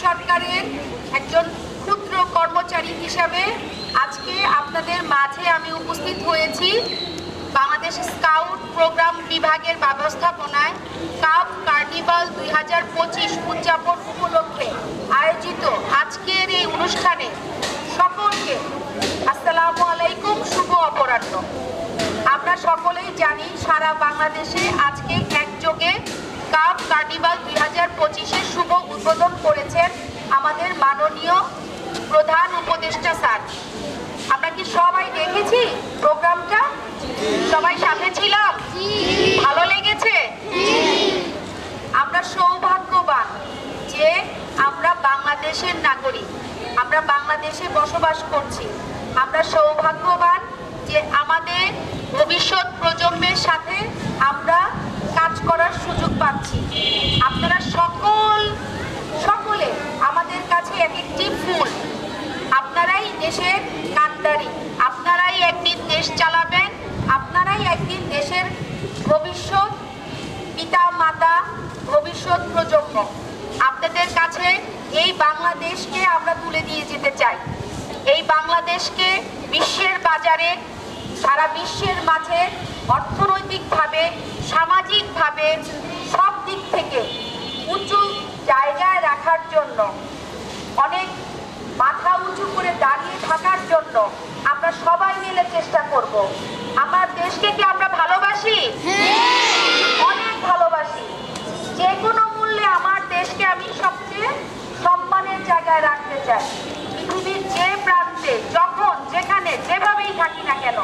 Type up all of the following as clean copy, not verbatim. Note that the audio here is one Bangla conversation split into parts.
সরকারের একজন ক্ষুদ্র কর্মচারী হিসাবে আজকে আপনাদের মাঝে আমি উপস্থিত হয়েছি বাংলাদেশ স্কাউট প্রোগ্রাম বিভাগের ব্যবস্থাপনায় কাপ কার্নিভাল 2025 উদযাপন উপলক্ষে আয়োজিত আজকের এই অনুষ্ঠানে সকলকে আসসালামু আলাইকুম, শুভ অপরাহ্ন। আমরা সকলেই জানি সারা বাংলাদেশে আজকে একযোগে কাপ কার্নিভাল 2025-এর শুভ উদ্বোধন করেছেন আমাদের মাননীয় প্রধান উপদেষ্টা স্যার। আমরা কি সবাই দেখেছি প্রোগ্রামটা? সবাই সাথে ছিলাম? ভালো লেগেছে? আমরা সৌভাগ্যবান যে আমরা বাংলাদেশের নাগরিক, আমরা বাংলাদেশে বসবাস করছি। আমরা সৌভাগ্যবান যে আমাদের ভবিষ্যৎ প্রজন্মের সাথে আমরা কাজ করার সুযোগ পাচ্ছি। আপনারা সকলে আমাদের কাছে এক একটি ফুল। আপনারাই দেশের কান্ডারি, আপনারাই একদিন দেশ চালাবেন, আপনারাই একদিন দেশের ভবিষ্যৎ পিতা মাতা, ভবিষ্যৎ প্রজন্ম। আপনাদের কাছে এই বাংলাদেশকে আমরা তুলে দিয়ে যেতে চাই। এই বাংলাদেশকে বিশ্বের বাজারে, সারা বিশ্বের মাঝে অর্থনৈতিকভাবে, সামাজিকভাবে সব দিক থেকে উঁচু জায়গায় রাখার জন্য, অনেক মাথা উঁচু করে দাঁড়িয়ে থাকার জন্য আমরা সবাই মিলে চেষ্টা করব। আমার দেশকে কি আমরা ভালোবাসি? অনেক ভালোবাসি। যে কোনো মূল্যে আমার দেশকে আমি সবচেয়ে সম্মানের জায়গায় রাখতে চাই। পৃথিবীর যে প্রান্তে, যখন, যেখানে, যেভাবেই থাকি না কেন,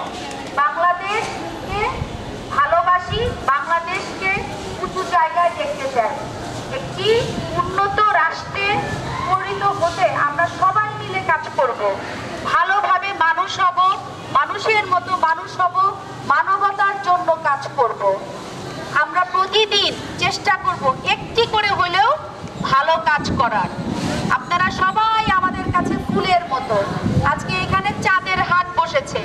বাংলাদেশকে ভালোবাসি, বাংলাদেশকে উঁচু জায়গায় দেখতে চাই। একটি উন্নত রাষ্ট্রে পরিণত হতে আমরা সবাই মিলে কাজ করব। ভালোভাবে মানুষ হব, মানুষের মতো মানুষ হব, মানবতার জন্য কাজ করব। আমরা প্রতিদিন চেষ্টা করব একটি করে হলেও ভালো কাজ করার। আপনারা সবাই আমাদের কাছে ফুলের মতো। আজকে এখানে চাঁদের হাট বসেছে,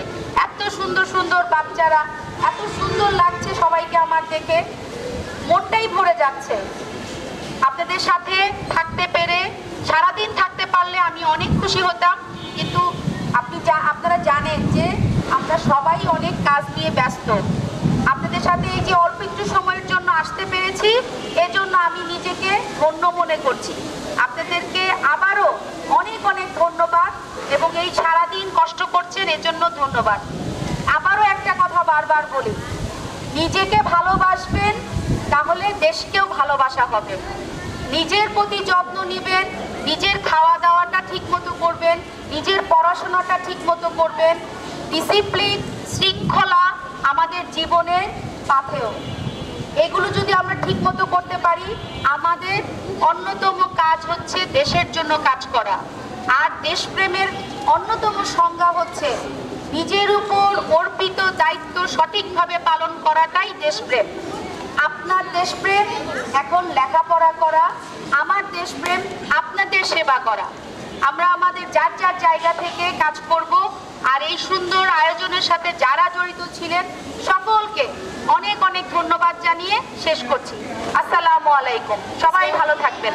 এত সুন্দর সুন্দর বাচ্চারা, এত সুন্দর লাগছে সবাইকে আমার দেখে, মনটাই ভরে যাচ্ছে। আপনাদের সাথে থাকতে পেরে, সারাদিন থাকতে পারলে আমি অনেক খুশি হতাম, কিন্তু আপনারা জানেন যে আমরা সবাই অনেক কাজ নিয়ে ব্যস্ত। আপনাদের সাথে এই যে অল্প একটু সময়ের জন্য আসতে পেরেছি, এজন্য আমি নিজেকে ধন্য মনে করছি। আপনাদেরকে আবারও অনেক অনেক ধন্যবাদ, এবং এই সারাদিন কষ্ট করছেন এজন্য ধন্যবাদ। আবারও একটা কথা বারবার বলি, নিজেকে ভালোবাসবেন, তাহলে দেশকেও ভালোবাসা হবে। নিজের প্রতি যত্ন নেবেন, নিজের খাওয়া দাওয়াটা ঠিক মতো করবেন, নিজের পড়াশোনাটা ঠিক মতো করবেন। ডিসিপ্লিন, শৃঙ্খলা আমাদের জীবনের পাথেয়। এগুলো যদি আমরা ঠিক মতো করতে পারি, আমাদের অন্যতম কাজ হচ্ছে দেশের জন্য কাজ করা। আর দেশপ্রেমের অন্যতম সংজ্ঞা হচ্ছে নিজের উপর অর্পিত দায়িত্ব সঠিকভাবে পালন করাটাই দেশপ্রেম। আপনার দেশপ্রেম এখন লেখাপড়া করা, আমার দেশপ্রেম আপনাদের সেবা করা। আমরা আমাদের যার যার জায়গা থেকে কাজ করব। আর এই সুন্দর আয়োজনের সাথে যারা জড়িত ছিলেন সকলকে অনেক অনেক ধন্যবাদ জানিয়ে শেষ করছি। আসসালামু আলাইকুম। সবাই ভালো থাকবেন।